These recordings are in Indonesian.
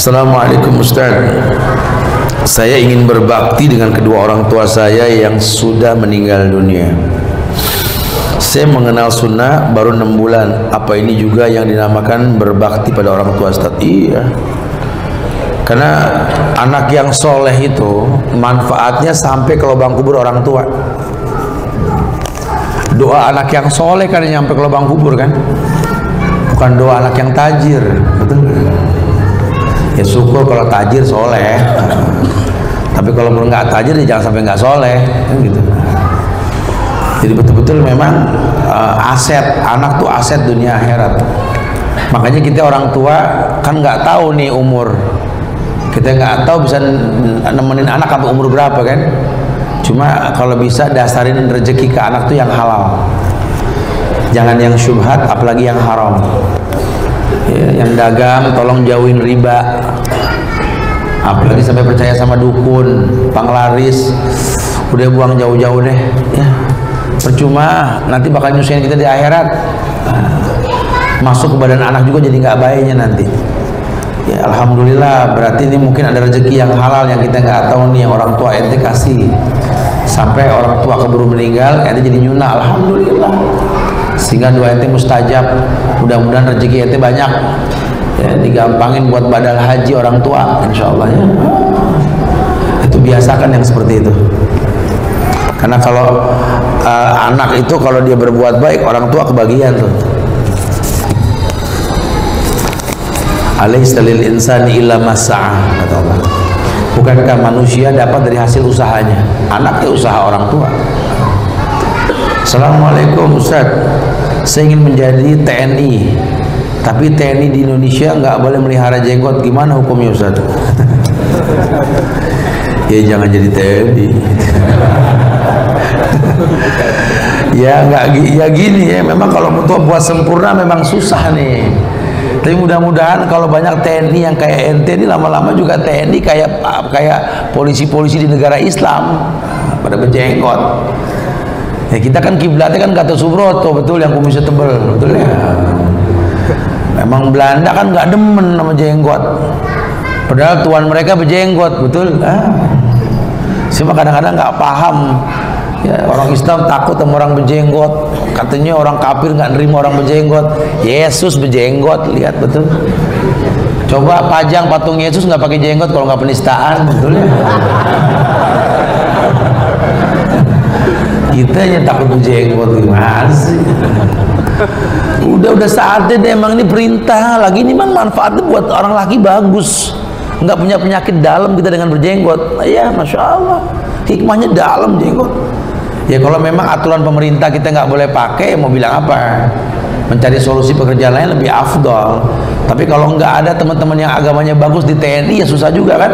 Assalamualaikum Ustaz. Saya ingin berbakti dengan kedua orang tua saya yang sudah meninggal dunia. Saya mengenal sunnah baru 6 bulan. Apa ini juga yang dinamakan berbakti pada orang tua Ustaz? Iya. Karena anak yang soleh itu manfaatnya sampai ke lubang kubur orang tua. Doa anak yang soleh kan nyampe ke lubang kubur kan? Bukan doa anak yang tajir, betul? Ya syukur kalau tajir soleh. Tapi kalau nggak tajir ya jangan sampai nggak soleh, kan gitu. Jadi betul-betul memang aset anak tuh aset dunia akhirat. Makanya kita orang tua kan nggak tahu nih umur. Kita nggak tahu bisa nemenin anak sampai umur berapa kan. Cuma kalau bisa dasarin rezeki ke anak tuh yang halal. Jangan yang syubhat, apalagi yang haram. Ya, yang dagang tolong jauhin riba. Apalagi sampai percaya sama dukun, panglaris. Udah buang jauh-jauh deh. Ya. Percuma, nanti bakal nyusahin kita di akhirat. Masuk ke badan anak juga jadi nggak baiknya nanti. Ya, alhamdulillah, berarti ini mungkin ada rezeki yang halal yang kita nggak tahu nih, yang orang tua ente kasih. Sampai orang tua keburu meninggal, ente jadi nyuna, alhamdulillah. Sehingga doa ente mustajab. Mudah-mudahan rezeki ente banyak. Ya, digampangin buat badal haji orang tua, insya Allah ya. Itu biasakan yang seperti itu. Karena kalau anak itu kalau dia berbuat baik, orang tua kebagian tuh. Alaisa lil insani illa ma sa'a, kata Allah. Bukankah manusia dapat dari hasil usahanya? Anak ya usaha orang tua. Assalamualaikum Ustaz. Saya ingin menjadi TNI, tapi TNI di Indonesia nggak boleh melihara jenggot. Gimana hukumnya Ustaz? Ya jangan jadi TNI. Ya nggak, ya gini ya. Memang kalau buat sempurna memang susah nih. Tapi mudah-mudahan kalau banyak TNI yang kayak ente ini lama-lama juga TNI kayak polisi-polisi di negara Islam pada berjenggot. Ya kita kan kiblatnya kan Gatot Subroto, betul, yang kumisnya tebel, betul ya. Memang Belanda kan nggak demen sama jenggot. Padahal tuan mereka berjenggot, betul. Cuma kadang-kadang nggak paham. Ya, orang Islam takut sama orang berjenggot. Katanya orang kafir nggak nerima orang berjenggot. Yesus berjenggot, lihat betul. Coba pajang patung Yesus nggak pakai jenggot kalau nggak penistaan, betul ya. Kita yang takut berjenggot gimana sih? Udah saatnya deh, emang ini perintah. Lagi ini memang manfaatnya buat orang laki bagus. Nggak punya penyakit dalam kita dengan berjenggot. Ya masya Allah, hikmahnya dalam jenggot. Ya kalau memang aturan pemerintah kita nggak boleh pakai, mau bilang apa? Mencari solusi pekerjaan lain lebih afdol. Tapi kalau nggak ada teman-teman yang agamanya bagus di TNI ya susah juga kan?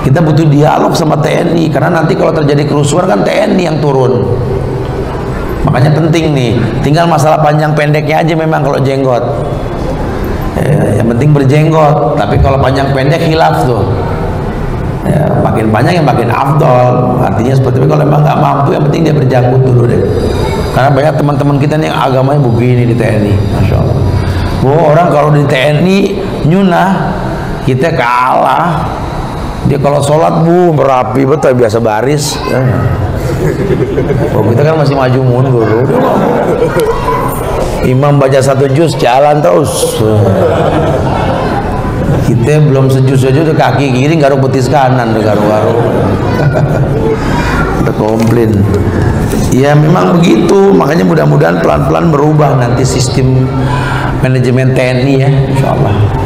Kita butuh dialog sama TNI, karena nanti kalau terjadi kerusuhan kan TNI yang turun. Makanya penting nih, tinggal masalah panjang pendeknya aja memang kalau jenggot. Yang penting berjenggot, tapi kalau panjang pendek khilaf tuh. Ya, makin panjang yang makin afdol. Artinya seperti itu. Kalau memang nggak mampu, yang penting dia berjanggut dulu deh. Karena banyak teman-teman kita nih yang agamanya begini di TNI, masya Allah. Orang kalau di TNI nyunah, kita kalah. Dia kalau sholat berapi betul, biasa baris. Kita kan masih maju mundur. Imam baca 1 juz jalan terus. Kita belum sejus aja udah kaki kiri garuk betis kanan, udah garuk-garuk. Udah komplain. Ya memang begitu, makanya mudah-mudahan pelan-pelan berubah nanti sistem manajemen TNI ya, insyaallah.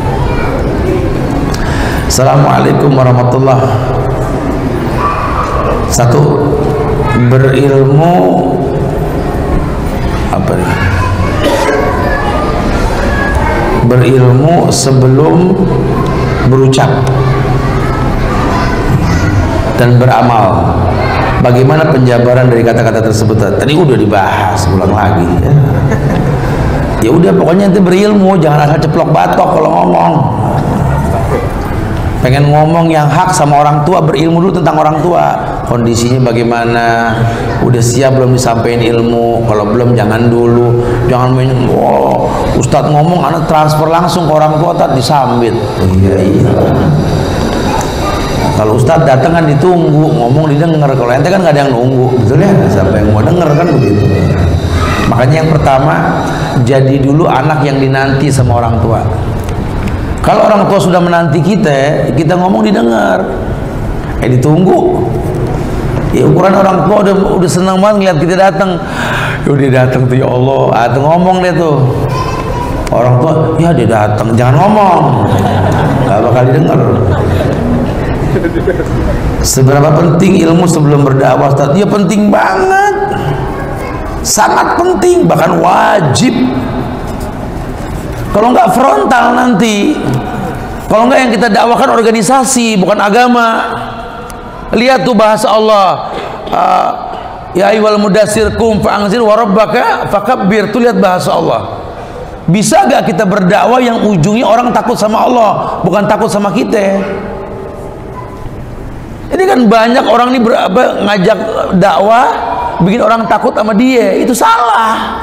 Assalamualaikum warahmatullahi wabarakatuh. Satu, berilmu apa nih? Berilmu sebelum berucap dan beramal. Bagaimana penjabaran dari kata-kata tersebut? Tadi udah dibahas, ulang lagi ya. Ya udah, pokoknya nanti berilmu, jangan asal ceplok batok kalau ngomong. Pengen ngomong yang hak sama orang tua, berilmu dulu tentang orang tua, kondisinya bagaimana, udah siap belum disampaikan ilmu. Kalau belum jangan dulu, jangan main Ustadz ngomong, anak transfer langsung ke orang tua, tak disambit. Iya. Kalau Ustadz datang kan ditunggu, ngomong didengar. Kalau ente kan nggak ada yang nunggu, betul ya? Siapa yang mau denger kan begitu. Makanya yang pertama, jadi dulu anak yang dinanti sama orang tua. Kalau orang tua sudah menanti kita ngomong didengar, ditunggu. Ya ukuran orang tua udah senang banget ngeliat kita datang. Dia datang tuh, ya Allah, tuh ngomong deh tuh. Orang tua, ya dia datang, jangan ngomong, nggak bakal didengar. Seberapa penting ilmu sebelum berdakwah, Ustaz? Ya penting banget, sangat penting, bahkan wajib. Kalau nggak frontal nanti, kalau nggak yang kita dakwakan organisasi bukan agama. Lihat tuh bahasa Allah, ya ayyuhal mudassir qum fa'anzir wa rabbaka fakabbir. Tuh lihat bahasa Allah. Bisa gak kita berdakwah yang ujungnya orang takut sama Allah, bukan takut sama kita? Ini kan banyak orang ini ngajak dakwah bikin orang takut sama dia, itu salah.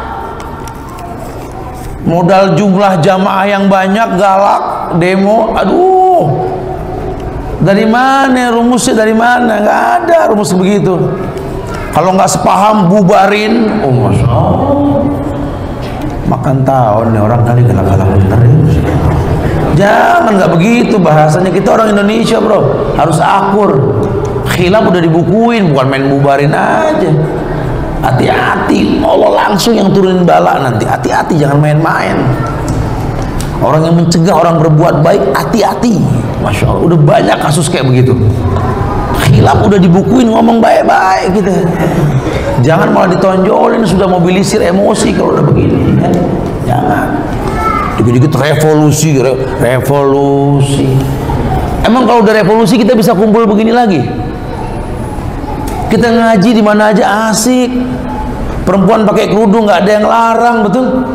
Modal jumlah jamaah yang banyak, galak, demo, aduh, dari mana rumusnya, dari mana? Nggak ada rumus begitu. Kalau nggak sepaham bubarin. Oh masya Allah, makan tahun nih orang kali galak-galak bener ya. Jangan, nggak begitu bahasanya. Kita orang Indonesia bro, harus akur. Khilaf udah dibukuin, bukan main bubarin aja. Hati-hati, Allah langsung yang turunin bala nanti. Hati-hati, jangan main-main. Orang yang mencegah orang berbuat baik, hati-hati. Masya Allah, udah banyak kasus kayak begitu. Khilaf udah dibukuin, ngomong baik-baik gitu. Jangan malah ditonjolin, sudah mobilisir emosi kalau udah begini. Jangan. Dikit-dikit revolusi. Emang kalau udah revolusi kita bisa kumpul begini lagi? Kita ngaji di mana aja asik. Perempuan pakai kerudung nggak ada yang larang, betul?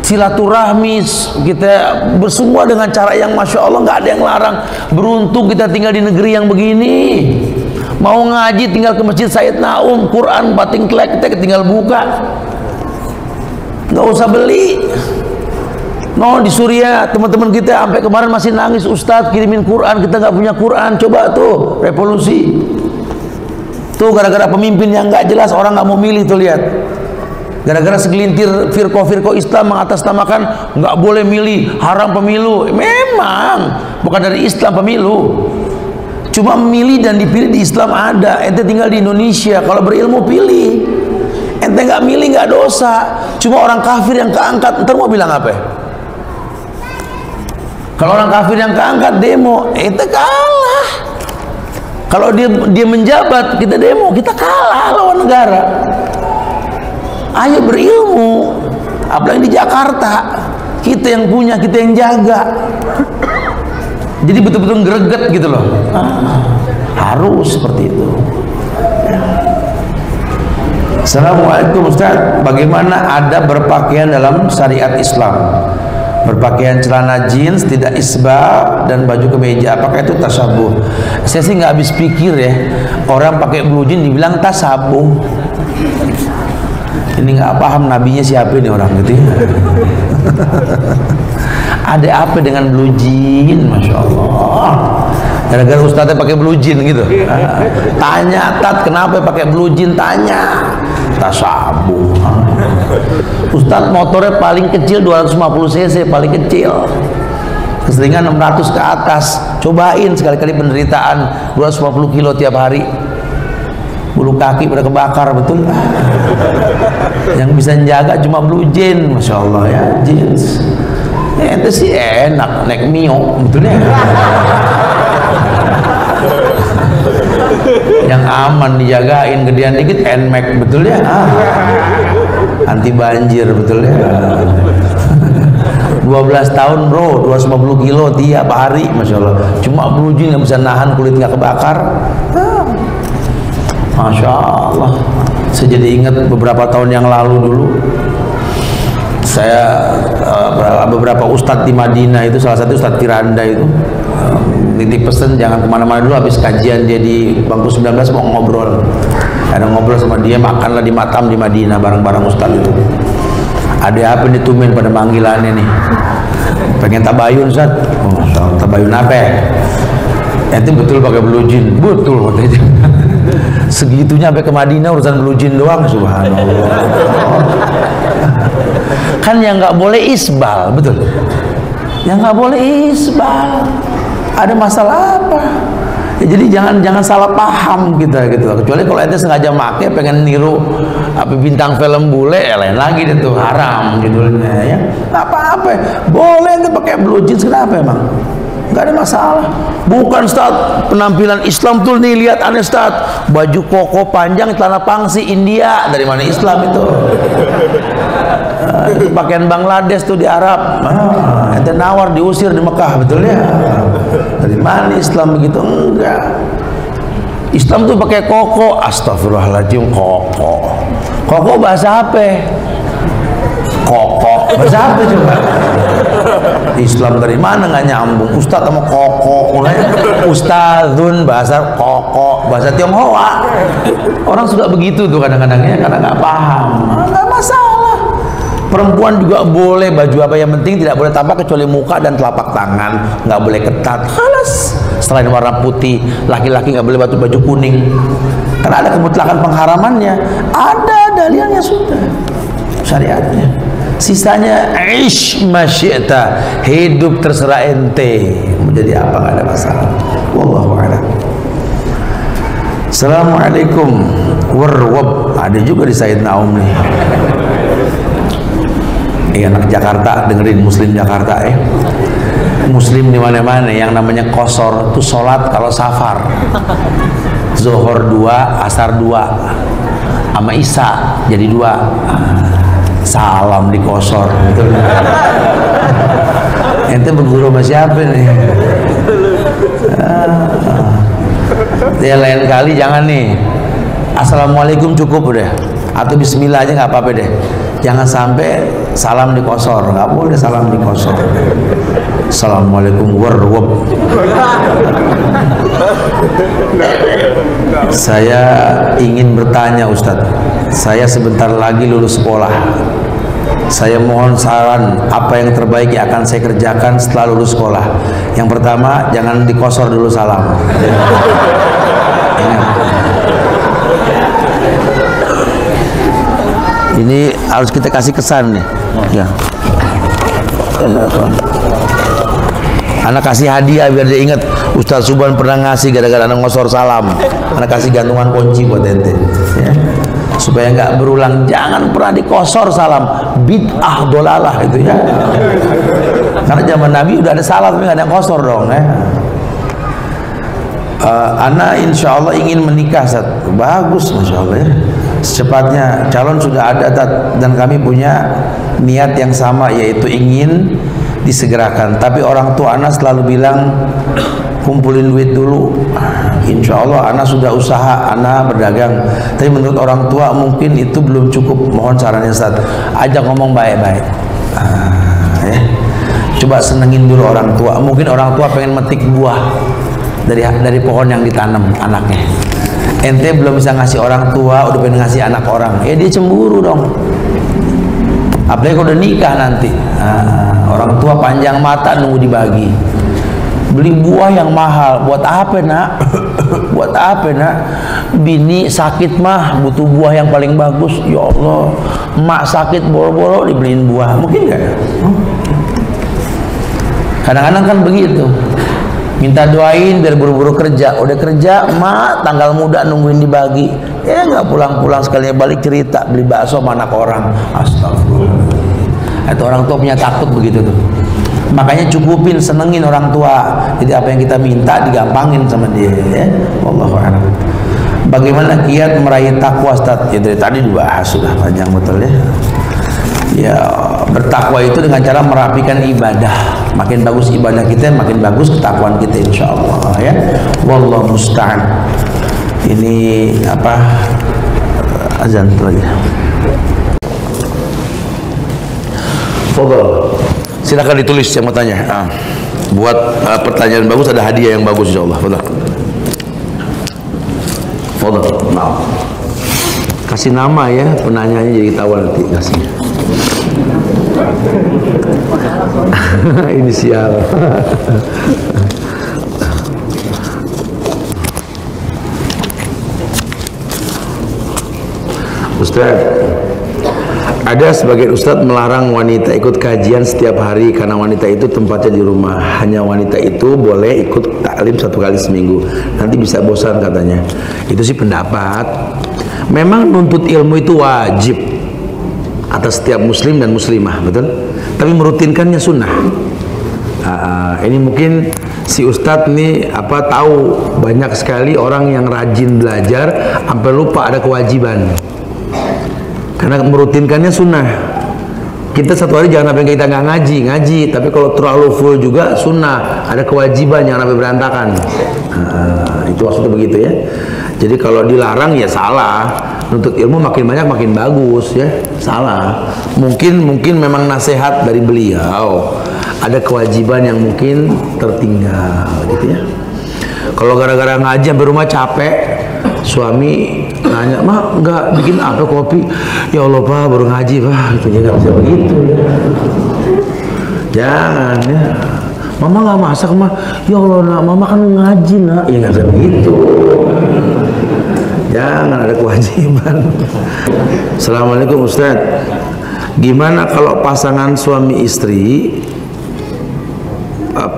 Silaturahmi kita bersemua dengan cara yang masya Allah, nggak ada yang larang. Beruntung kita tinggal di negeri yang begini. Mau ngaji tinggal ke Masjid Said Naum, Quran bating kelek kita tinggal buka, nggak usah beli. No, di Suriah teman-teman kita sampai kemarin masih nangis, Ustadz kirimin Quran, kita nggak punya Quran. Coba tuh revolusi tuh, gara-gara pemimpin yang nggak jelas, orang nggak mau milih tuh, lihat. Gara-gara segelintir firqah Islam mengatasnamakan nggak boleh milih, haram pemilu. Memang bukan dari Islam pemilu, cuma memilih dan dipilih di Islam ada. Ente tinggal di Indonesia, kalau berilmu pilih. Ente nggak milih nggak dosa. Cuma orang kafir yang keangkat, ntar mau bilang apa? Kalau orang kafir yang keangkat demo, ente kalah. Kalau dia menjabat, kita demo, kita kalah lawan negara. Ayo berilmu, apalagi di Jakarta, kita yang punya, kita yang jaga. Jadi betul-betul greget gitu loh. Harus seperti itu. Assalamualaikum Ustaz, bagaimana adab berpakaian dalam syariat Islam? Berpakaian celana jeans, tidak isbal, dan baju kemeja, apakah itu tasabuh? Saya sih nggak habis pikir ya, orang pakai blue jeans dibilang tasabuh. Ini nggak paham nabinya siapa ini orang gitu ya. Ada apa dengan blue jeans? Masya Allah, gara-gara ustadznya pakai blue jeans gitu. Tanya, Tat kenapa pakai blue jeans? Tanya. Tasabuh. Ustadz motornya paling kecil 250 cc, paling kecil. Keseringan 600 ke atas. Cobain sekali-kali penderitaan 250 kilo tiap hari. Bulu kaki pada kebakar, betul. Yang bisa menjaga cuma blue jeans, masya Allah ya, jeans. Itu sih enak naik Mio, betul ya. Yang aman dijagain, gedean dikit NMAX, betul ya. Anti banjir, betul ya. 12 tahun bro, 250 kilo tiap hari, masya Allah. Cuma blue jeans yang bisa nahan kulit nggak kebakar. Masya Allah. Saya jadi ingat beberapa tahun yang lalu dulu, saya beberapa ustadz di Madinah itu, salah satu Ustadz Firanda itu nitip pesen jangan kemana-mana dulu, habis kajian dia di bangku 19 mau ngobrol. Ada ngobrol sama dia, makanlah di Matam di Madinah bareng-bareng ustadz itu. Ada apa nih tumen pada manggilannya nih? Pengen tabayun, Ustaz. Oh, tabayun apa ya? Ente betul pakai blue jean? Betul katanya. Segitunya sampai ke Madinah urusan blue jean doang, subhanallah. Kan yang nggak boleh isbal, betul? Yang nggak boleh isbal. Ada masalah apa? Ya, jadi jangan salah paham kita gitu. Kecuali kalau ente sengaja make pengen niru apa bintang film bule, ya lain lagi itu haram judulnya ya. Nggak apa-apa, boleh ente pakai blue jeans, kenapa emang? Nggak ada masalah. Bukan Ustaz, penampilan Islam tuh nih, lihat aneh Ustaz, baju koko panjang, celana pangsi India. Dari mana Islam itu? Itu pakaian Bangladesh tuh di Arab. Ente nawar diusir di Mekah, betul ya? Dari mana Islam begitu? Enggak. Islam tuh pakai koko. Astagfirullahaladzim, koko. Koko bahasa apa? Koko bahasa apa coba? Islam dari mana nggak nyambung? Ustadz sama koko, ustadzun bahasa koko, bahasa Tionghoa. Orang suka begitu tuh kadang-kadang ya, karena nggak paham. Nggak masalah. Perempuan juga boleh baju apa, yang penting tidak boleh tampak kecuali muka dan telapak tangan, nggak boleh ketat. Halas. Selain warna putih, laki-laki nggak boleh baju kuning. Karena ada kemutlakan pengharamannya, ada dalilnya sudah syariatnya. Sisanya ish masyita, hidup terserah ente menjadi apa, nggak ada masalah. Wallahu a'lam. Assalamualaikum warwab. Ada juga di Said Naum nih. Anak Jakarta dengerin, Muslim Jakarta ya. Muslim di mana-mana yang namanya qashar itu sholat kalau safar. Zuhur 2, asar 2, sama isya jadi 2. Salam di qashar, betul. Ente berguru sama siapa nih? Ya lain kali jangan nih. Assalamualaikum cukup udah, atau bismillah aja nggak apa-apa deh. Jangan sampai salam di qashar, nggak boleh salam di qashar. Assalamualaikum warahmatullahi. Saya ingin bertanya Ustadz, saya sebentar lagi lulus sekolah. Saya mohon saran apa yang terbaik yang akan saya kerjakan setelah lulus sekolah. Yang pertama, jangan di qashar dulu salam. Ini harus kita kasih kesan nih. Ya. Anak kasih hadiah biar dia ingat Ustaz Subhan pernah ngasih gara-gara anak ngosor salam. Anak kasih gantungan kunci buat ente. Ya. Supaya nggak berulang, jangan pernah dikosor salam. Bid'ah dolalah itu ya. Karena zaman Nabi udah ada salam tapi nggak ada yang kosor dong ya. Ana insya Allah ingin menikah Ustaz. Bagus, masya Allah ya. Secepatnya calon sudah ada dan kami punya niat yang sama, yaitu ingin disegerakan. Tapi orang tua Ana selalu bilang kumpulin duit dulu. Insya Allah Ana sudah usaha, Ana berdagang. Tapi menurut orang tua mungkin itu belum cukup. Mohon sarannya Ustaz. Ajak ngomong baik-baik. Ya. Coba senengin dulu orang tua. Mungkin orang tua pengen metik buah dari pohon yang ditanam anaknya. Ente belum bisa ngasih orang tua, udah pengen ngasih anak orang, ya dia cemburu dong. Apalagi kalau udah nikah nanti, orang tua panjang mata nunggu dibagi. Beli buah yang mahal, buat apa nak? Buat apa nak? Bini sakit mah butuh buah yang paling bagus. Ya Allah, emak sakit boro-boro dibeliin buah, mungkin nggak? Kadang-kadang kan begitu. Minta doain biar buru-buru kerja. Udah kerja, mak tanggal muda nungguin dibagi. Ya nggak pulang-pulang sekalinya balik cerita beli bakso sama anak orang. Astagfirullah. Itu orang tua punya takut begitu tuh. Makanya cukupin, senengin orang tua. Jadi apa yang kita minta digampangin sama dia. Ya, wallahu a'lam. Bagaimana kiat meraih takwa Ustaz? Ya dari tadi dibahas sudah panjang betul ya. Ya bertakwa itu dengan cara merapikan ibadah. Makin bagus ibadah kita, makin bagus ketakwaan kita insyaallah ya. Wallahu musta'an. Ini apa? Azan itu lagi. Fadhal. Silakan ditulis yang mau tanya. Buat pertanyaan bagus ada hadiah yang bagus insyaallah. Fadhal. Fadhal. Maaf. Kasih nama ya penanyanya jadi tahu nanti kasih. Inisial. Ustaz, ada sebagian ustadz melarang wanita ikut kajian setiap hari karena wanita itu tempatnya di rumah. Hanya wanita itu boleh ikut taklim 1 kali seminggu. Nanti bisa bosan katanya. Itu sih pendapat. Memang nuntut ilmu itu wajib atas setiap muslim dan muslimah, betul? Tapi merutinkannya sunnah. Ini mungkin si ustadz nih tahu banyak sekali orang yang rajin belajar sampai lupa ada kewajiban. Karena merutinkannya sunnah. Kita 1 hari jangan sampai kita nggak ngaji, tapi kalau terlalu full juga sunnah, ada kewajiban, jangan sampai berantakan. Itu maksudnya begitu ya. Jadi kalau dilarang ya salah. Nuntut ilmu makin banyak makin bagus ya, salah. Mungkin memang nasihat dari beliau, ada kewajiban yang mungkin tertinggal gitu ya. Kalau gara-gara ngaji sampai rumah capek, suami nanya, "Mak, nggak bikin apa kopi?" "Ya Allah Pak, baru ngaji Pak." Gitu ya, nggak bisa begitu ya. Jangan ya. "Mama nggak masak Mah." "Ya Allah nak, Mama kan ngaji nak." Ya nggak bisa begitu. Jangan, ada kewajiban. Assalamualaikum Ustaz. Gimana kalau pasangan suami istri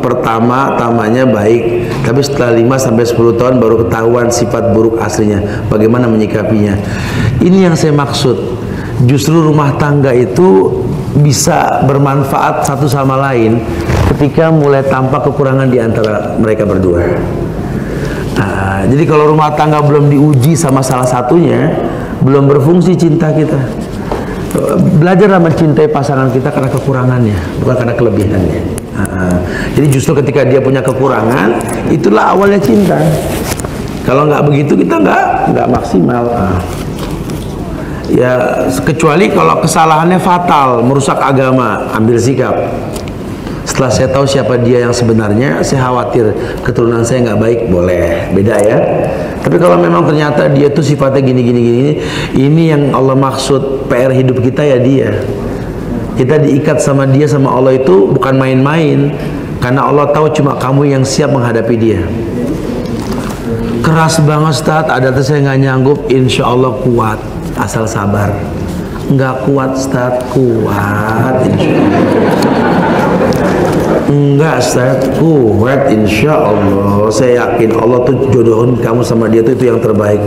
pertama-tamanya baik, tapi setelah 5-10 tahun baru ketahuan sifat buruk aslinya, bagaimana menyikapinya? Ini yang saya maksud. Justru rumah tangga itu bisa bermanfaat satu sama lain ketika mulai tampak kekurangan di antara mereka berdua. Jadi kalau rumah tangga belum diuji sama salah satunya, belum berfungsi cinta kita. Belajarlah mencintai pasangan kita karena kekurangannya, bukan karena kelebihannya. Jadi justru ketika dia punya kekurangan, itulah awalnya cinta. Kalau nggak begitu kita nggak maksimal. Ya kecuali kalau kesalahannya fatal, merusak agama, ambil sikap. Setelah saya tahu siapa dia yang sebenarnya, saya khawatir keturunan saya nggak baik, boleh, beda ya. Tapi kalau memang ternyata dia tuh sifatnya gini, ini yang Allah maksud PR hidup kita ya dia. Kita diikat sama dia, sama Allah itu bukan main-main, karena Allah tahu cuma kamu yang siap menghadapi dia. Keras banget Ustaz, ada tuh saya nggak nyanggup, insya Allah kuat, asal sabar. Nggak kuat Ustaz, kuat insya Allah. Enggak Ustaz, kuat insya Allah. Saya yakin Allah tuh jodohin kamu sama dia tuh itu yang terbaik.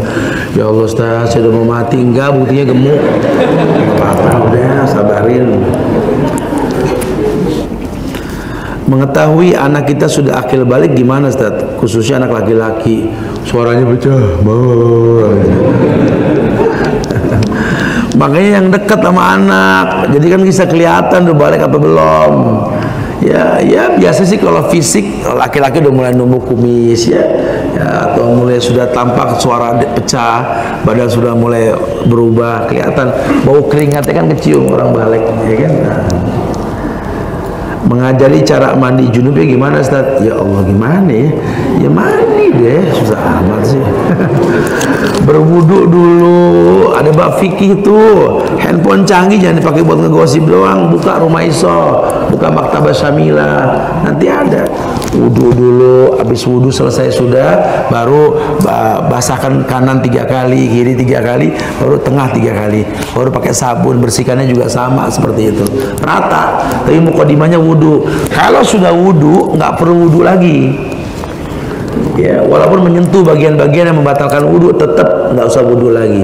Ya Allah Ustaz, saya udah mau mati. Enggak, buktinya gemuk. Apa-apa, udah sabarin. Mengetahui anak kita sudah akil balik gimana Ustaz? Khususnya anak laki-laki, suaranya pecah. Makanya yang dekat sama anak, jadi kan bisa kelihatan udah balik apa belum. Ya biasa sih kalau fisik laki-laki udah mulai numbuh kumis ya, atau mulai sudah tampak suara pecah, badan sudah mulai berubah, kelihatan bau keringatnya kan kecium orang balik ya kan. Mengajari cara mandi junubnya gimana Ustaz? Ya Allah gimana ya? Ya mandi deh, susah amat sih. Berwudu dulu, ada bab fikih tuh. Handphone canggih jangan dipakai buat ngegosip doang. Buka Rumah Iso, buka Maktabah Syamila, nanti ada. Wudu dulu, habis wudu selesai sudah, baru basahkan kanan 3 kali, kiri 3 kali, baru tengah 3 kali, baru pakai sabun, bersihkannya juga sama seperti itu, rata. Tapi mukadimahnya wudu. Kalau sudah wudu, nggak perlu wudu lagi. Ya, walaupun menyentuh bagian-bagian yang membatalkan wudu, tetap nggak usah wudu lagi.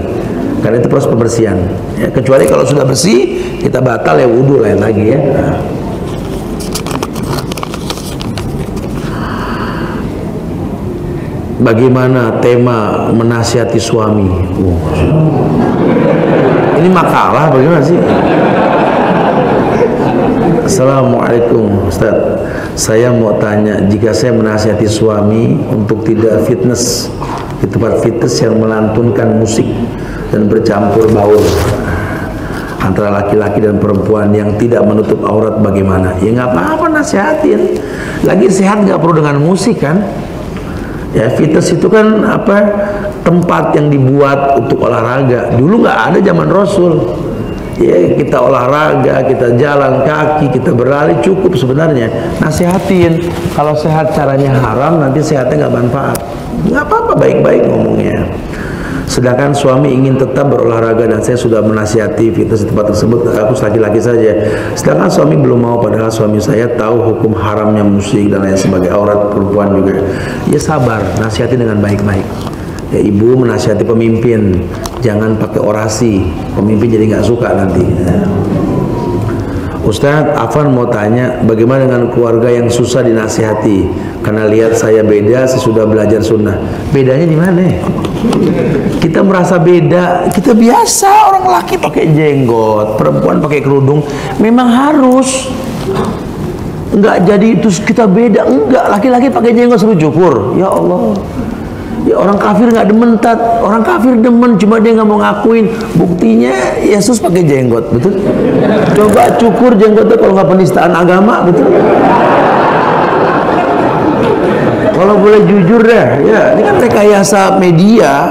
Karena itu proses pembersihan. Ya, kecuali kalau sudah bersih, kita batal ya wudu lain lagi ya. Nah. Bagaimana tema menasihati suami? Ini makalah bagaimana sih? Assalamualaikum Ustaz, saya mau tanya, jika saya menasihati suami untuk tidak fitness di tempat fitness yang melantunkan musik dan bercampur baur antara laki-laki dan perempuan yang tidak menutup aurat, bagaimana? Ya nggak apa-apa, nasihatin. Lagi sehat nggak perlu dengan musik kan? Ya fitness itu kan tempat yang dibuat untuk olahraga. Dulu nggak ada zaman Rasul. Ya, kita olahraga, kita jalan kaki, kita berlari, cukup sebenarnya. Nasihatin, kalau sehat caranya haram, nanti sehatnya nggak manfaat. Nggak apa-apa, baik-baik ngomongnya. Sedangkan suami ingin tetap berolahraga dan saya sudah menasihati fitness di tempat tersebut, aku laki-laki saja. Sedangkan suami belum mau, padahal suami saya tahu hukum haramnya musik dan lain sebagai aurat perempuan juga. Ya sabar, nasihati dengan baik-baik. Ya, ibu menasihati pemimpin, jangan pakai orasi, pemimpin jadi nggak suka nanti. Ustadz, Afan mau tanya, bagaimana dengan keluarga yang susah dinasihati? Karena lihat saya beda, saya sudah belajar sunnah. Bedanya di mana? Kita merasa beda, kita biasa, orang laki pakai jenggot, perempuan pakai kerudung, memang harus. Enggak jadi itu kita beda, enggak, laki-laki pakai jenggot suruh cukur. Ya Allah. Ya, orang kafir nggak demen, tat. Orang kafir demen, cuma dia nggak mau ngakuin. Buktinya Yesus pakai jenggot, betul? Coba cukur jenggotnya kalau nggak penistaan agama, betul? Kalau boleh jujur deh, ya ini kan rekayasa media,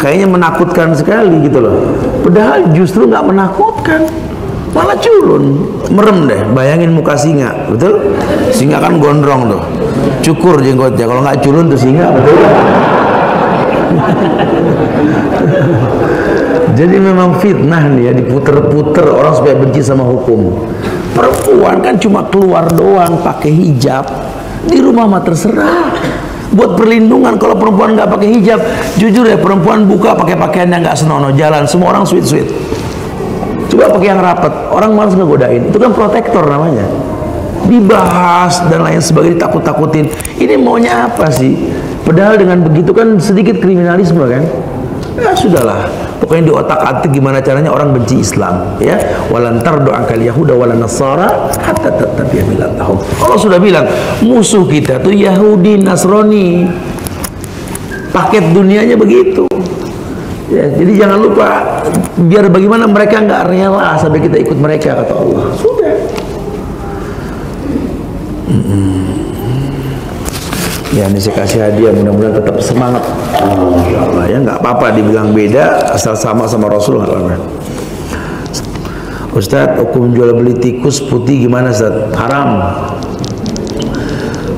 kayaknya menakutkan sekali gitu loh. Padahal justru nggak menakutkan, malah culun, merem deh. Bayangin muka singa, betul? Singa kan gondrong tuh, cukur jenggotnya. Kalau nggak culun tuh singa, betul? Jadi memang fitnah nih ya, diputer-puter orang supaya benci sama hukum. Perempuan kan cuma keluar doang pakai hijab, di rumah mah terserah. Buat perlindungan, kalau perempuan nggak pakai hijab, jujur ya, perempuan buka pakai pakaian yang nggak senonoh, jalan semua orang sweet-sweet. Coba pakai yang rapat, orang malas ngegodain. Itu kan protektor namanya. Dibahas dan lain sebagainya, takut-takutin. Ini maunya apa sih? Padahal dengan begitu kan sedikit kriminalisme kan? Ya sudahlah. Pokoknya di otak-atik gimana caranya orang benci Islam, ya. Walantar doa kal Yahuda walan Nasara hatta tattabi'a millatahum. Allah sudah bilang musuh kita tuh Yahudi, Nasrani. Paket dunianya begitu. Ya, jadi jangan lupa, biar bagaimana mereka nggak rela sampai kita ikut mereka, kata Allah. Sudah. Ya, ini saya kasih hadiah, mudah-mudahan tetap semangat. Allah, ya nggak apa-apa dibilang beda, asal sama Rasul nggak apa-apa. Ustadz, hukum jual beli tikus putih gimana Ustadz? Haram.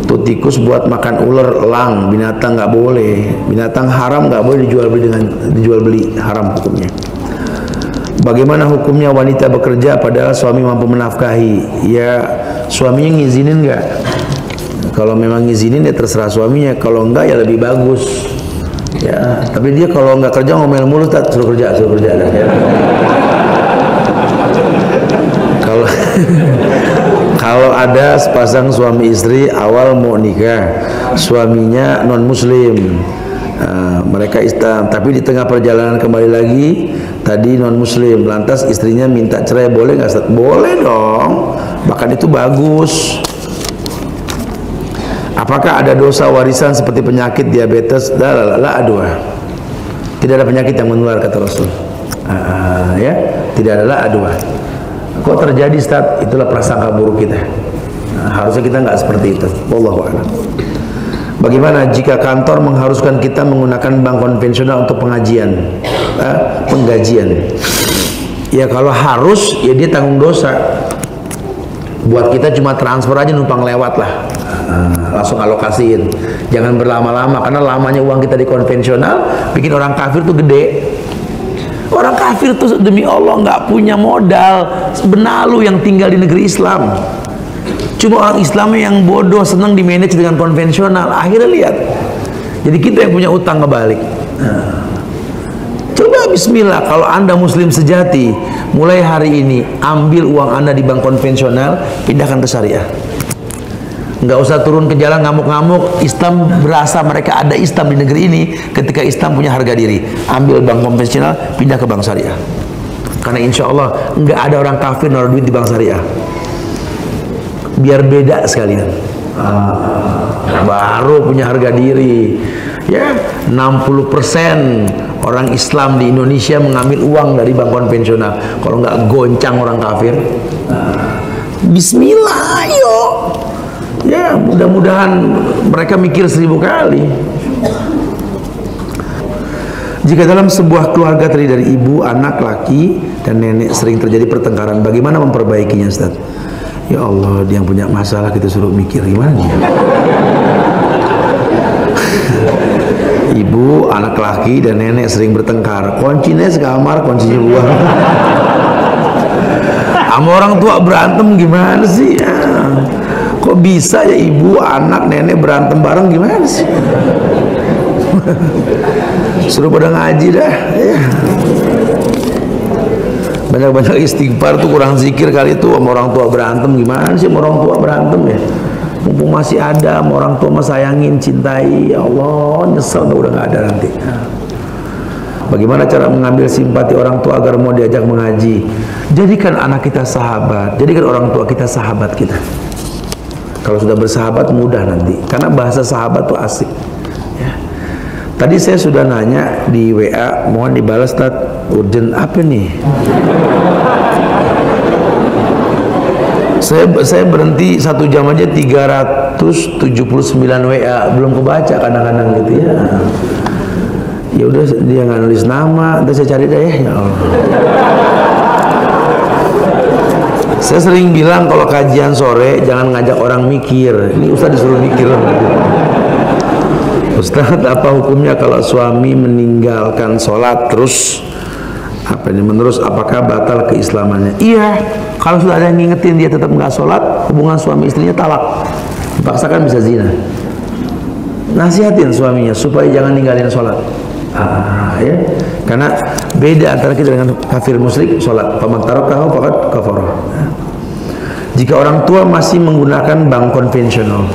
Tuh tikus buat makan ular, elang, binatang nggak boleh. Binatang haram nggak boleh dijual beli, haram hukumnya. Bagaimana hukumnya wanita bekerja padahal suami mampu menafkahi? Ya, suaminya ngizinin nggak? Kalau memang ngizinin ya terserah suaminya, kalau enggak ya lebih bagus. Ya, tapi dia kalau enggak kerja ngomel mulu, tak suruh kerja dah. Ya. Kalau ada sepasang suami istri awal mau nikah, suaminya non muslim, mereka Islam, tapi di tengah perjalanan kembali lagi tadi non muslim, lantas istrinya minta cerai, boleh nggak? Boleh dong, bahkan itu bagus. Apakah ada dosa warisan seperti penyakit diabetes? Aduh, tidak ada penyakit yang menular kata Rasul. Ya, tidak ada aduh. Kok terjadi Ustaz? Itulah prasangka buruk kita. Harusnya kita nggak seperti itu. Wallahu a'lam. Bagaimana jika kantor mengharuskan kita menggunakan bank konvensional untuk penggajian? Ya kalau harus, ya dia tanggung dosa. Buat kita cuma transfer aja, numpang lewat lah. Langsung alokasiin, jangan berlama-lama, karena lamanya uang kita di konvensional bikin orang kafir tuh gede. Orang kafir tuh demi Allah nggak punya modal, benalu yang tinggal di negeri Islam. Cuma orang Islam yang bodoh senang di manage dengan konvensional. Akhirnya lihat, jadi kita yang punya utang ngebalik. Coba bismillah, kalau Anda muslim sejati, mulai hari ini ambil uang Anda di bank konvensional, pindahkan ke syariah. Nggak usah turun ke jalan ngamuk-ngamuk. Islam berasa mereka ada Islam di negeri ini ketika Islam punya harga diri. Ambil bank konvensional, pindah ke bank syariah. Karena insya Allah nggak ada orang kafir naruh duit di bank syariah. Biar beda sekalian. Baru punya harga diri. Ya, 60% orang Islam di Indonesia mengambil uang dari bank konvensional. Kalau nggak goncang orang kafir. Bismillah, ayo. Ya, mudah-mudahan mereka mikir 1000 kali. Jika dalam sebuah keluarga terdiri dari ibu, anak, laki, dan nenek sering terjadi pertengkaran, bagaimana memperbaikinya, Ustaz? Ya Allah, dia yang punya masalah kita suruh mikir gimana nih? Ibu, anak laki, dan nenek sering bertengkar. Kuncinya sekamar, kuncinya buah. Sama orang tua berantem gimana sih? Ya. Kok bisa ya ibu, anak, nenek berantem bareng gimana sih? Suruh pada ngaji dah ya. Banyak-banyak istighfar tuh, kurang zikir kali itu. Sama orang tua berantem gimana sih? Sama orang tua berantem ya, mumpung masih ada, sama orang tua sayangin, cintai. Ya Allah, nyesel udah nggak ada nanti. Bagaimana cara mengambil simpati orang tua agar mau diajak mengaji? Jadikan anak kita sahabat, jadikan orang tua kita sahabat kita. Kalau sudah bersahabat mudah nanti, karena bahasa sahabat tuh asik ya. Tadi saya sudah nanya di WA, mohon dibalas, Tat, urgent apa nih? Saya berhenti 1 jam aja 379 WA belum kebaca kadang-kadang gitu ya. Ya udah, dia nggak nulis nama, nanti saya cari deh ya. Ya Allah. Saya sering bilang kalau kajian sore jangan ngajak orang mikir. Ini Ustaz disuruh mikir. Ustaz, apa hukumnya kalau suami meninggalkan sholat terus apakah batal keislamannya? Iya, kalau sudah ada yang ngingetin dia tetap nggak sholat, hubungan suami istrinya talak, dipaksakan bisa zina. Nasihatin suaminya supaya jangan ninggalin sholat. Ya, karena beda antara kita dengan kafir musyrik sholat. Faman tarakahu faqad kafara. Jika orang tua masih menggunakan bank konvensional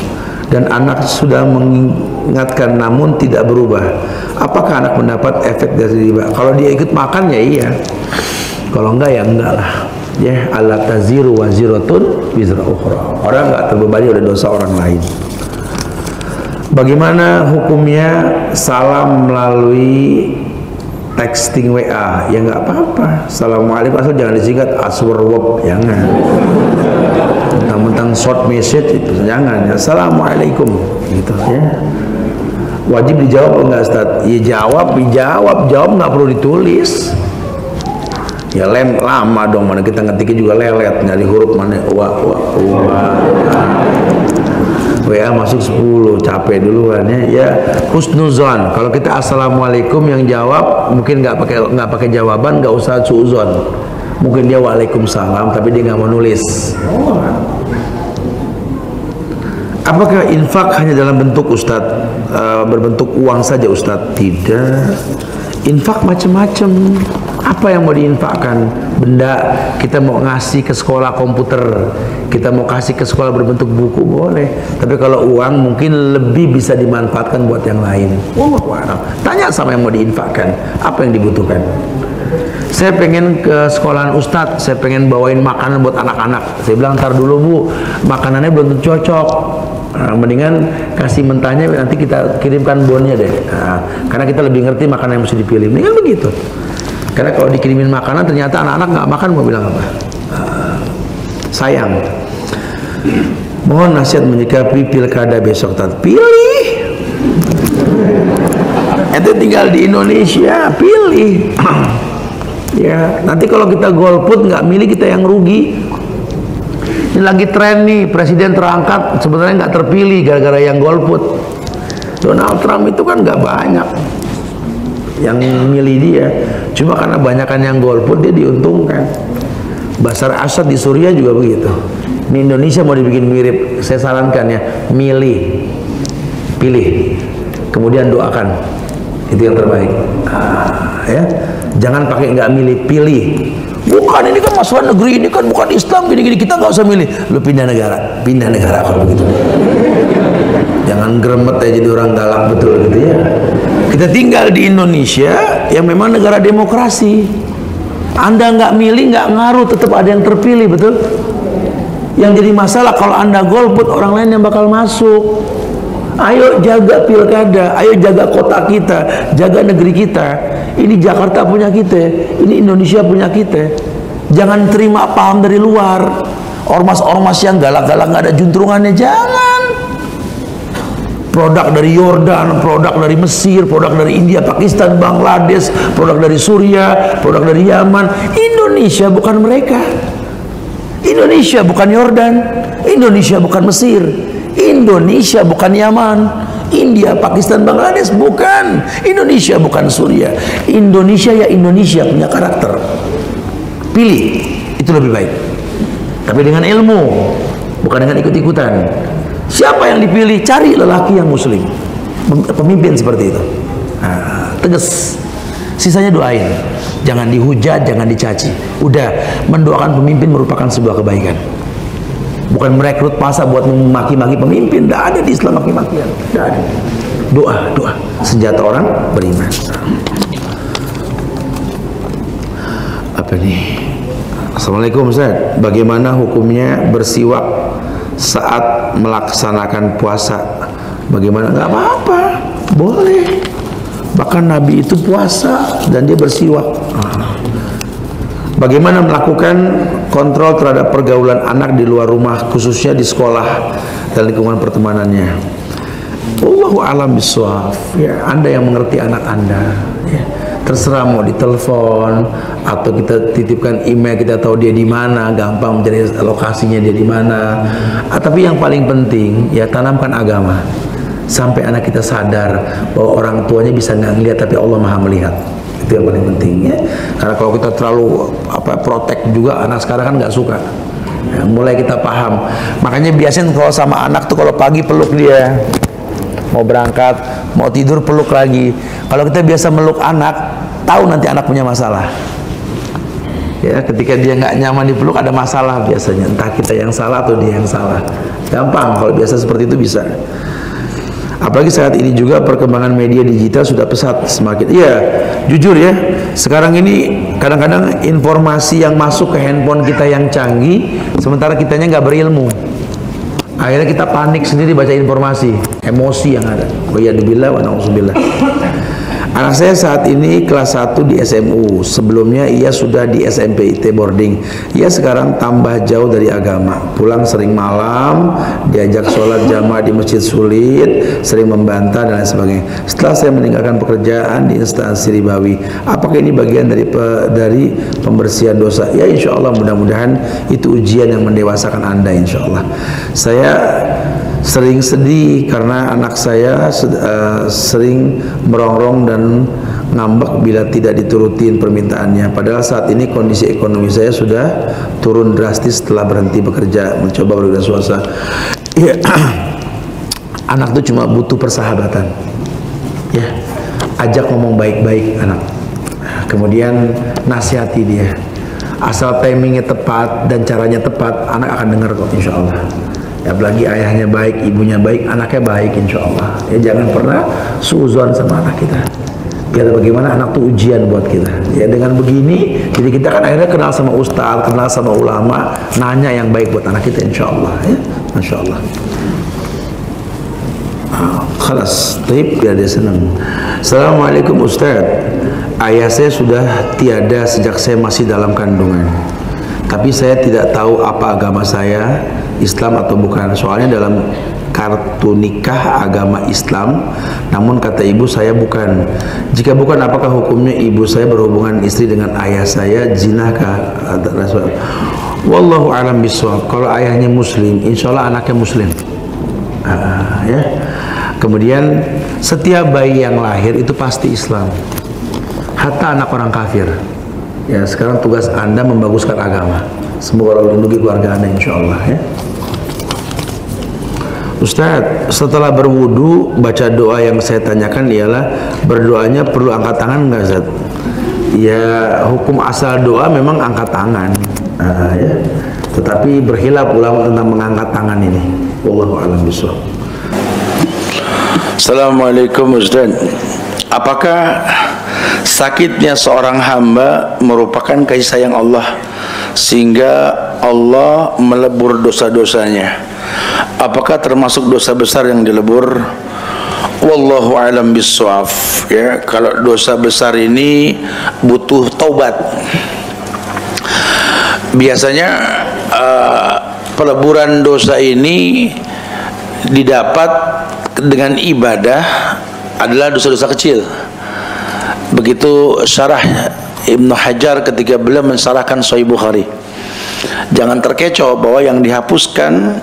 dan anak sudah mengingatkan namun tidak berubah, apakah anak mendapat efek dari riba? Kalau dia ikut makan ya iya, kalau enggak ya enggak lah ya. Alla taziru waziratun wizra ukhra. Orang enggak terbebani oleh dosa orang lain. Bagaimana hukumnya salam melalui texting WA? Ya enggak apa-apa. Assalamualaikum, asal jangan disingkat aswarwab, jangan. Mentang-mentang short message itu jangan ya. Assalamualaikum gitu ya. Wajib dijawab atau enggak, Ustaz? Ya jawab nggak perlu ditulis. Ya lama dong, mana kita ngetiknya juga lelet, nyari huruf mana WA masuk 10, capek duluan ya. Ya husnuzon. Kalau kita assalamualaikum yang jawab mungkin nggak pakai jawaban, nggak usah suuzon. Mungkin dia waalaikumsalam tapi dia nggak mau nulis. Apakah infak hanya dalam bentuk Ustadz, berbentuk uang saja Ustadz? Tidak. Infak macam-macam. Apa yang mau diinfakkan? Benda, kita mau ngasih ke sekolah komputer, kita mau kasih ke sekolah berbentuk buku, boleh. Tapi kalau uang mungkin lebih bisa dimanfaatkan buat yang lain. Tanya sama yang mau diinfakkan, apa yang dibutuhkan. Saya pengen ke sekolahan Ustadz, saya pengen bawain makanan buat anak-anak. Saya bilang, ntar dulu Bu, makanannya belum tentu cocok. Mendingan kasih mentahnya, nanti kita kirimkan bonnya deh. Karena kita lebih ngerti makanan yang mesti dipilih. Mendingan begitu. Karena kalau dikirimin makanan ternyata anak-anak nggak makan, mau bilang apa? Sayang. Mohon nasihat menyikapi pilkada besok. Pilih. Itu tinggal di Indonesia, pilih. Ya, nanti kalau kita golput nggak milih, kita yang rugi. Ini lagi tren nih, presiden terangkat sebenarnya nggak terpilih gara-gara yang golput. Donald Trump itu kan nggak banyak yang milih dia, cuma karena banyakan yang golput dia diuntungkan. Bashar Assad di Suriah juga begitu. Ini Indonesia mau dibikin mirip, saya sarankan ya, pilih, kemudian doakan, itu yang terbaik. Ya, jangan pakai nggak milih, pilih. Bukan, ini kan masalah negeri, ini kan bukan Islam, gini-gini, kita nggak usah milih. Lu pindah negara kalau begitu. Jangan geremet aja jadi orang galak, betul gitu ya. Kita tinggal di Indonesia yang memang negara demokrasi. Anda nggak milih nggak ngaruh, tetap ada yang terpilih, betul. Yang jadi masalah kalau Anda golput, orang lain yang bakal masuk. Ayo jaga pilkada, ayo jaga kota kita, jaga negeri kita. Ini Jakarta punya kita, ini Indonesia punya kita. Jangan terima paham dari luar. Ormas-ormas yang galak-galak nggak ada juntrungannya, jangan. produk dari Yordan, produk dari Mesir, produk dari India, Pakistan, Bangladesh, produk dari Suriah, produk dari Yaman. Indonesia bukan mereka. Indonesia bukan Yordan, Indonesia bukan Mesir, Indonesia bukan Yaman, India, Pakistan, Bangladesh bukan. Indonesia bukan Suriah. Indonesia ya Indonesia, punya karakter. Pilih, itu lebih baik. Tapi dengan ilmu, bukan dengan ikut-ikutan. Siapa yang dipilih? Cari lelaki yang muslim, pemimpin seperti itu. Nah, tegas. Sisanya doain. Jangan dihujat, jangan dicaci. Udah, mendoakan pemimpin merupakan sebuah kebaikan. Bukan merekrut massa buat memaki-maki pemimpin. Tidak ada di Islam maki-makian. Tidak ada. Doa, doa. Senjata orang beriman. Apa nih? Assalamualaikum Ustaz. Bagaimana hukumnya bersiwak saat melaksanakan puasa? Bagaimana? Nggak apa-apa, boleh. Bahkan Nabi itu puasa dan dia bersiwak. Bagaimana melakukan kontrol terhadap pergaulan anak di luar rumah, khususnya di sekolah dan lingkungan pertemanannya? Wallahu a'lam bishawab. Ya, Anda yang mengerti anak Anda. Ya. Terserah mau ditelepon atau kita titipkan email, kita tahu dia di mana, gampang mencari lokasinya dia di mana. Tapi yang paling penting ya tanamkan agama sampai anak kita sadar bahwa orang tuanya bisa nggak ngelihat tapi Allah Maha melihat. Itu yang paling penting ya. Karena kalau kita terlalu protek juga, anak sekarang kan nggak suka. Ya, mulai kita paham. Makanya biasanya kalau sama anak tuh kalau pagi peluk dia, mau berangkat, mau tidur peluk lagi. Kalau kita biasa meluk anak, tahu nanti anak punya masalah. Ya, ketika dia nggak nyaman dipeluk ada masalah biasanya. Entah kita yang salah atau dia yang salah. Gampang kalau biasa seperti itu bisa. Apalagi saat ini juga perkembangan media digital sudah pesat semakin. Iya, jujur ya. Sekarang ini kadang-kadang informasi yang masuk ke handphone kita yang canggih, sementara kitanya nggak berilmu. Akhirnya kita panik sendiri baca informasi, emosi yang ada. Wa'iyadzubillah wa na'udzubillah. Anak saya saat ini kelas 1 di SMU. Sebelumnya ia sudah di SMP IT boarding. Ia sekarang tambah jauh dari agama. Pulang sering malam, diajak sholat jamaah di masjid sulit, sering membantah dan lain sebagainya. Setelah saya meninggalkan pekerjaan di instansi ribawi, apakah ini bagian dari pembersihan dosa? Ya insya Allah, mudah-mudahan itu ujian yang mendewasakan Anda insya Allah. Saya sering sedih karena anak saya sering merongrong dan ngambek bila tidak diturutin permintaannya. Padahal saat ini kondisi ekonomi saya sudah turun drastis setelah berhenti bekerja, mencoba berwira swasta. Ya, anak itu cuma butuh persahabatan. Ya, ajak ngomong baik-baik anak. Kemudian nasihati dia. Asal timingnya tepat dan caranya tepat, anak akan dengar kok insya Allah. Ya, apalagi ayahnya baik, ibunya baik, anaknya baik insya Allah. Ya, jangan pernah suuzon sama anak kita. Biar bagaimana anak itu ujian buat kita. Ya, dengan begini, jadi kita kan akhirnya kenal sama ustaz, kenal sama ulama, nanya yang baik buat anak kita insya Allah. Ya, masya Allah. Khalas, taib biar dia senang. Assalamualaikum Ustaz. Ayah saya sudah tiada sejak saya masih dalam kandungan. Tapi saya tidak tahu apa agama saya, Islam atau bukan. Soalnya dalam kartu nikah agama Islam, namun kata ibu saya bukan. Jika bukan, apakah hukumnya ibu saya berhubungan istri dengan ayah saya, zinakah? Wallahu a'lam bishawab. Kalau ayahnya muslim, insya Allah anaknya muslim. Ya. Kemudian setiap bayi yang lahir itu pasti Islam, hatta anak orang kafir. Ya, sekarang tugas Anda membaguskan agama. Semoga Allah lindungi keluarga Anda insya Allah ya. Ustaz, setelah berwudu baca doa yang saya tanyakan ialah berdoanya perlu angkat tangan enggak Ustaz? Ya, hukum asal doa memang angkat tangan. Ya. Tetapi berkhilaf ulama tentang mengangkat tangan ini. Wallahu a'lam bishawab. Assalamualaikum Ustaz. Apakah sakitnya seorang hamba merupakan kasih sayang Allah sehingga Allah melebur dosa-dosanya? Apakah termasuk dosa besar yang dilebur? Wallahu a'lam bishawab. Ya, kalau dosa besar ini butuh taubat. Biasanya peleburan dosa ini didapat dengan ibadah adalah dosa-dosa kecil. Begitu syarah Ibnu Hajar ketika beliau mensyarahkan Sahih Bukhari. Jangan terkecoh bahwa yang dihapuskan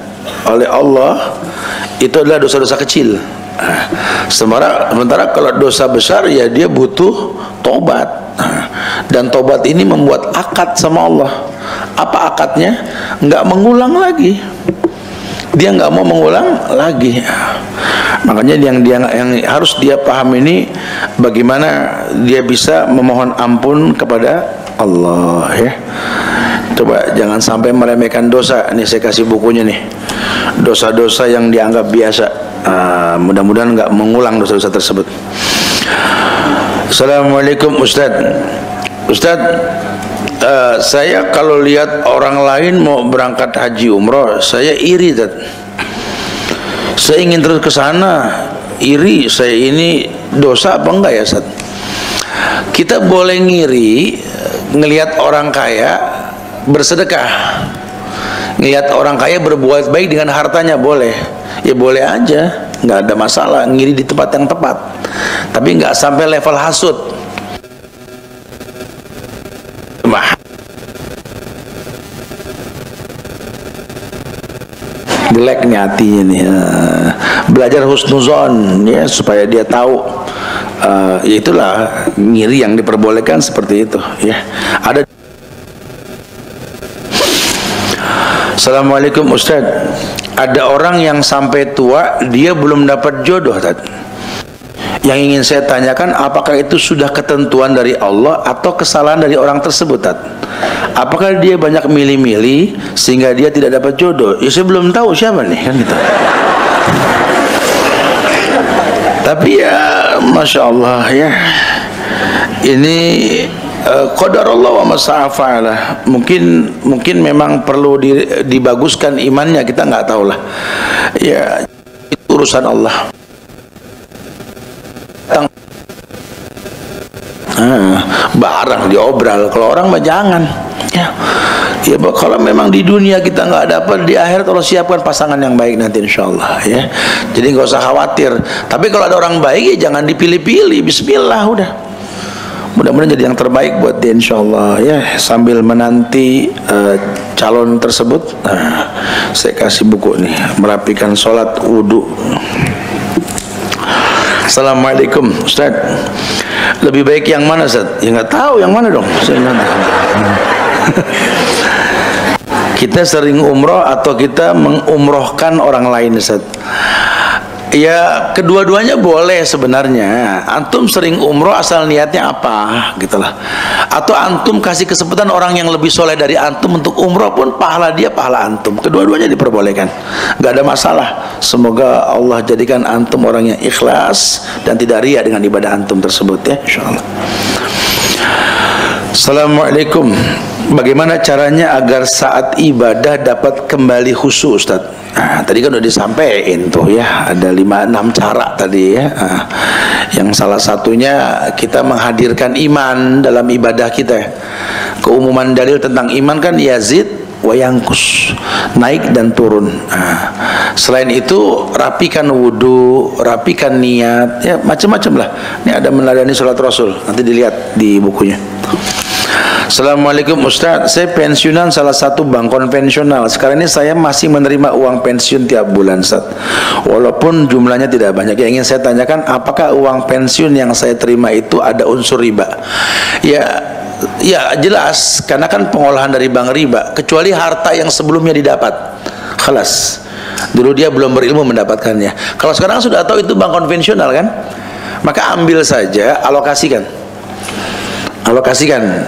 oleh Allah itu adalah dosa-dosa kecil. Sementara kalau dosa besar ya dia butuh tobat. Dan tobat ini membuat akad sama Allah. Apa akadnya? Nggak mengulang lagi. Dia nggak mau mengulang lagi. Makanya yang harus dia paham ini, bagaimana dia bisa memohon ampun kepada Allah, ya. Coba jangan sampai meremehkan dosa. Ini saya kasih bukunya nih, dosa-dosa yang dianggap biasa. Mudah-mudahan nggak mengulang dosa-dosa tersebut. Assalamualaikum Ustaz. Ustaz, saya kalau lihat orang lain mau berangkat haji umroh, saya iri, Ustaz. Saya ingin terus ke sana, iri. Saya ini dosa apa enggak ya, Ustaz? Kita boleh ngiri ngelihat orang kaya bersedekah, ngelihat orang kaya berbuat baik dengan hartanya, boleh. Ya boleh aja, nggak ada masalah. Ngiri di tempat yang tepat, tapi nggak sampai level hasud. Jelek nih hatinya nih. Belajar husnuzon ya, supaya dia tahu. Ya itulah ngiri yang diperbolehkan seperti itu ya. Ada. Assalamualaikum Ustaz. Ada orang yang sampai tua dia belum dapat jodoh, Ustaz. Yang ingin saya tanyakan, apakah itu sudah ketentuan dari Allah atau kesalahan dari orang tersebut, Ustaz? Apakah dia banyak milih-milih sehingga dia tidak dapat jodoh? Ya saya belum tahu siapa nih, kan gitu. Tapi ya Masya Allah ya, ini qadarullah wa masa'afa'ala. Mungkin memang perlu dibaguskan imannya, kita nggak tahu lah ya, itu urusan Allah. Barang diobral, kalau orang mah jangan ya. Ya kalau memang di dunia kita nggak dapat, di akhirat Allah siapkan pasangan yang baik nanti insyaallah ya. Jadi nggak usah khawatir. Tapi kalau ada orang baik ya jangan dipilih-pilih. Bismillah udah. Mudah-mudahan jadi yang terbaik buat dia insyaallah ya. Sambil menanti calon tersebut, saya kasih buku nih, merapikan sholat wudhu. Assalamualaikum Ustaz. Lebih baik yang mana, Ustaz? Ya nggak tahu yang mana dong. Saya nggak tahu. Kita sering umroh atau kita mengumrohkan orang lain, Ustaz? Ya kedua-duanya boleh sebenarnya. Antum sering umroh asal niatnya apa gitulah. Atau antum kasih kesempatan orang yang lebih soleh dari antum untuk umroh pun pahala dia, pahala antum. Kedua-duanya diperbolehkan, nggak ada masalah. Semoga Allah jadikan antum orang yang ikhlas dan tidak riya dengan ibadah antum tersebut ya, insyaallah. Assalamualaikum. Bagaimana caranya agar saat ibadah dapat kembali khusyuk, Ustaz? Tadi kan udah disampaikan tuh ya, ada 5-6 cara tadi ya. Yang salah satunya kita menghadirkan iman dalam ibadah kita. Keumuman dalil tentang iman kan yazid wa yanqus, naik dan turun. Selain itu rapikan wudhu, rapikan niat, ya macam-macam lah. Ini ada meneladani sholat Rasul, nanti dilihat di bukunya. Assalamualaikum Ustaz, saya pensiunan salah satu bank konvensional. Sekarang ini saya masih menerima uang pensiun tiap bulan, Ustaz. Walaupun jumlahnya tidak banyak. Yang ingin saya tanyakan, apakah uang pensiun yang saya terima itu ada unsur riba? Ya jelas, karena kan pengolahan dari bank riba, kecuali harta yang sebelumnya didapat. Khalas. Dulu dia belum berilmu mendapatkannya. Kalau sekarang sudah tahu itu bank konvensional kan, maka ambil saja, alokasikan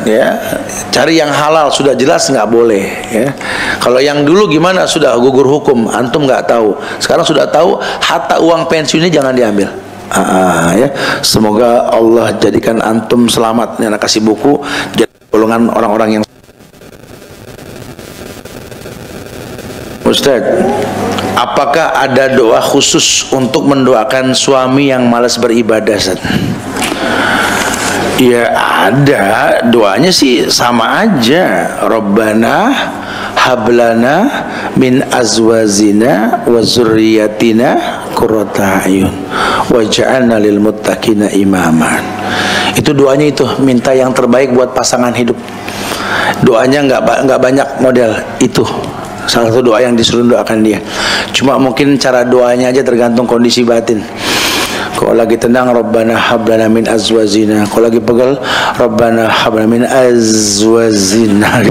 ya, cari yang halal. Sudah jelas nggak boleh ya. Kalau yang dulu gimana, sudah gugur hukum, antum nggak tahu. Sekarang sudah tahu, harta uang pensiunnya jangan diambil. Ya, semoga Allah jadikan antum selamat. Ini anak kasih buku, jadi golongan orang-orang yang. Ustaz, apakah ada doa khusus untuk mendoakan suami yang malas beribadah, Ustaz? Ya ada, doanya sih sama aja. Rabbana hablana min azwazina wa zurriyatina qurrata ayun waj'alna lil muttaqina imaman. Itu doanya, itu minta yang terbaik buat pasangan hidup. Doanya nggak banyak model, itu salah satu doa yang disuruh doakan dia. Cuma mungkin cara doanya aja tergantung kondisi batin. Kalau lagi tenang, Rabbana hablana min azwazina. Kalau lagi pegal, Rabbana hablana min azwazina.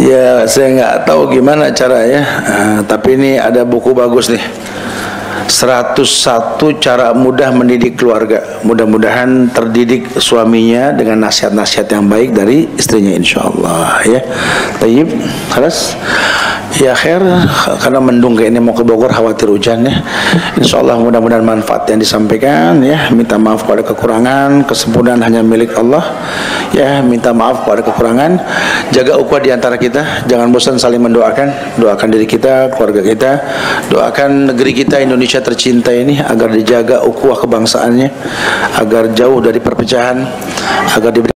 Ya, saya nggak tahu gimana caranya. Tapi ini ada buku bagus nih. 101 cara mudah mendidik keluarga. Mudah-mudahan terdidik suaminya dengan nasihat-nasihat yang baik dari istrinya, insyaallah ya. Tayyib, khalas. Ya khair, karena mendung kayak ini mau ke Bogor, khawatir hujan ya. Insyaallah mudah-mudahan manfaat yang disampaikan ya. Minta maaf pada kekurangan, kesempurnaan hanya milik Allah. Ya, minta maaf pada kekurangan. Jaga ukhuwah di antara kita. Jangan bosan saling mendoakan. Doakan diri kita, keluarga kita. Doakan negeri kita Indonesia tercinta ini agar dijaga ukhuwah kebangsaannya, agar jauh dari perpecahan, agar diberi